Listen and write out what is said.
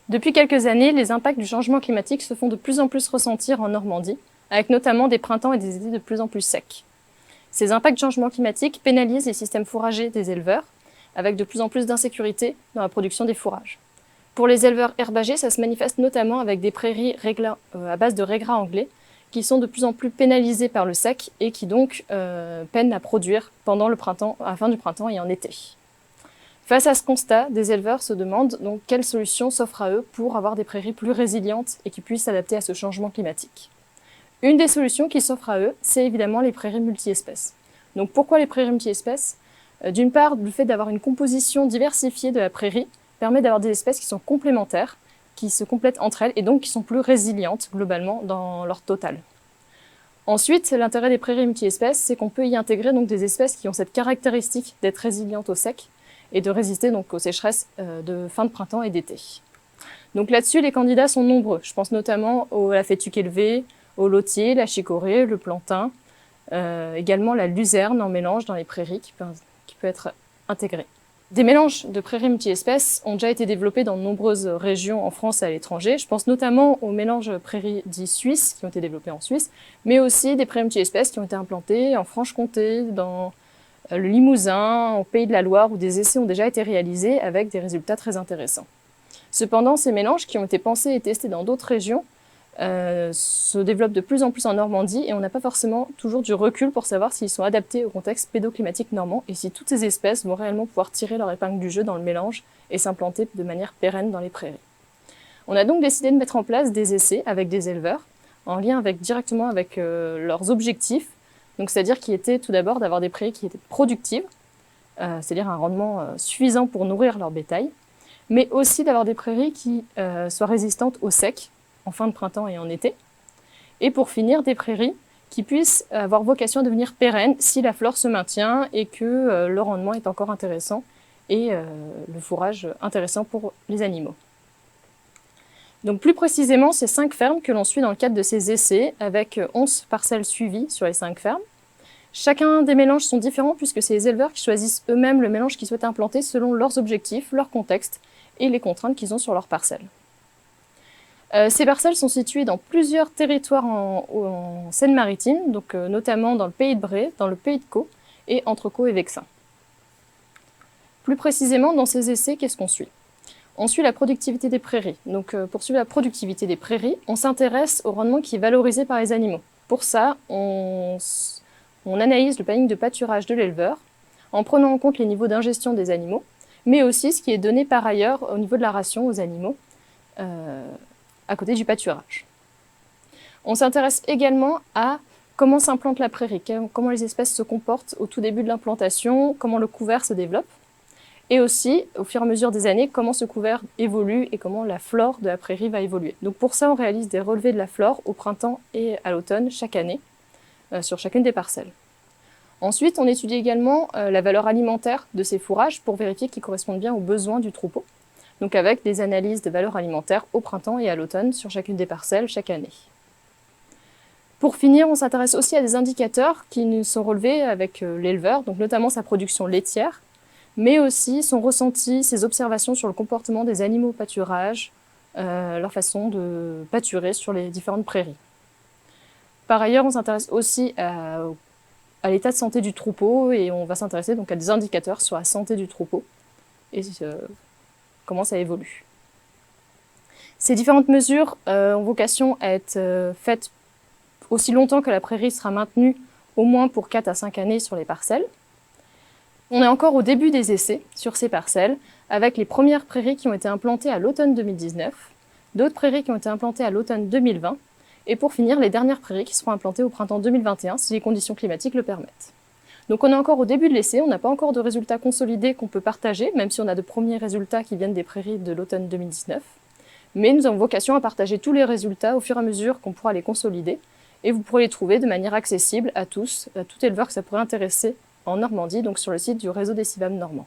Depuis quelques années, les impacts du changement climatique se font de plus en plus ressentir en Normandie, avec notamment des printemps et des étés de plus en plus secs. Ces impacts du changement climatique pénalisent les systèmes fourragers des éleveurs, avec de plus en plus d'insécurité dans la production des fourrages. Pour les éleveurs herbagers, ça se manifeste notamment avec des prairies à base de régras anglais, qui sont de plus en plus pénalisées par le sec et qui donc peinent à produire pendant le printemps, à la fin du printemps et en été. Face à ce constat, des éleveurs se demandent donc quelles solutions s'offrent à eux pour avoir des prairies plus résilientes et qui puissent s'adapter à ce changement climatique. Une des solutions qui s'offre à eux, c'est évidemment les prairies multi-espèces. Donc pourquoi les prairies multi-espèces ? D'une part, le fait d'avoir une composition diversifiée de la prairie permet d'avoir des espèces qui sont complémentaires, qui se complètent entre elles et donc qui sont plus résilientes globalement dans leur total. Ensuite, l'intérêt des prairies multi-espèces, c'est qu'on peut y intégrer donc des espèces qui ont cette caractéristique d'être résilientes au sec et de résister donc aux sécheresses de fin de printemps et d'été. Donc là-dessus, les candidats sont nombreux. Je pense notamment à la fétuque élevée, au lotier, la chicorée, le plantain, également la luzerne en mélange dans les prairies qui peut être intégrée. Des mélanges de prairies multi-espèces ont déjà été développés dans de nombreuses régions en France et à l'étranger. Je pense notamment aux mélanges prairies dits suisses qui ont été développés en Suisse, mais aussi des prairies multi-espèces qui ont été implantées en Franche-Comté, dans le Limousin, au Pays de la Loire, où des essais ont déjà été réalisés avec des résultats très intéressants. Cependant, ces mélanges qui ont été pensés et testés dans d'autres régions se développent de plus en plus en Normandie et on n'a pas forcément toujours du recul pour savoir s'ils sont adaptés au contexte pédoclimatique normand et si toutes ces espèces vont réellement pouvoir tirer leur épingle du jeu dans le mélange et s'implanter de manière pérenne dans les prairies. On a donc décidé de mettre en place des essais avec des éleveurs en lien directement avec leurs objectifs, donc c'est-à-dire qui étaient tout d'abord d'avoir des prairies qui étaient productives, c'est-à-dire un rendement suffisant pour nourrir leur bétail, mais aussi d'avoir des prairies qui soient résistantes au sec, en fin de printemps et en été. Et pour finir, des prairies qui puissent avoir vocation à devenir pérennes si la flore se maintient et que le rendement est encore intéressant et le fourrage intéressant pour les animaux. Donc plus précisément, c'est 5 fermes que l'on suit dans le cadre de ces essais, avec 11 parcelles suivies sur les 5 fermes. Chacun des mélanges sont différents puisque c'est les éleveurs qui choisissent eux-mêmes le mélange qu'ils souhaitent implanter selon leurs objectifs, leur contexte et les contraintes qu'ils ont sur leurs parcelles. Ces parcelles sont situées dans plusieurs territoires en Seine-Maritime, donc notamment dans le pays de Bray, dans le pays de Caux et entre Caux et Vexin. Plus précisément, dans ces essais, qu'est-ce qu'on suit ? On suit la productivité des prairies. Donc pour suivre la productivité des prairies, on s'intéresse au rendement qui est valorisé par les animaux. Pour ça, on analyse le planning de pâturage de l'éleveur en prenant en compte les niveaux d'ingestion des animaux, mais aussi ce qui est donné par ailleurs au niveau de la ration aux animaux, à côté du pâturage. On s'intéresse également à comment s'implante la prairie, comment les espèces se comportent au tout début de l'implantation, comment le couvert se développe, et aussi, au fur et à mesure des années, comment ce couvert évolue et comment la flore de la prairie va évoluer. Donc pour ça, on réalise des relevés de la flore au printemps et à l'automne chaque année, sur chacune des parcelles. Ensuite, on étudie également la valeur alimentaire de ces fourrages pour vérifier qu'ils correspondent bien aux besoins du troupeau, donc avec des analyses de valeur alimentaire au printemps et à l'automne sur chacune des parcelles chaque année. Pour finir, on s'intéresse aussi à des indicateurs qui sont relevés avec l'éleveur, donc notamment sa production laitière, mais aussi son ressenti, ses observations sur le comportement des animaux au pâturage, leur façon de pâturer sur les différentes prairies. Par ailleurs, on s'intéresse aussi à l'état de santé du troupeau et on va s'intéresser donc à des indicateurs sur la santé du troupeau et comment ça évolue. Ces différentes mesures ont vocation à être faites aussi longtemps que la prairie sera maintenue, au moins pour 4 à 5 années sur les parcelles. On est encore au début des essais sur ces parcelles, avec les premières prairies qui ont été implantées à l'automne 2019, d'autres prairies qui ont été implantées à l'automne 2020, et pour finir, les dernières prairies qui seront implantées au printemps 2021 si les conditions climatiques le permettent. Donc on est encore au début de l'essai, on n'a pas encore de résultats consolidés qu'on peut partager, même si on a de premiers résultats qui viennent des prairies de l'automne 2019. Mais nous avons vocation à partager tous les résultats au fur et à mesure qu'on pourra les consolider, et vous pourrez les trouver de manière accessible à tous, à tout éleveur que ça pourrait intéresser en Normandie, donc sur le site du réseau des CIVAM normands.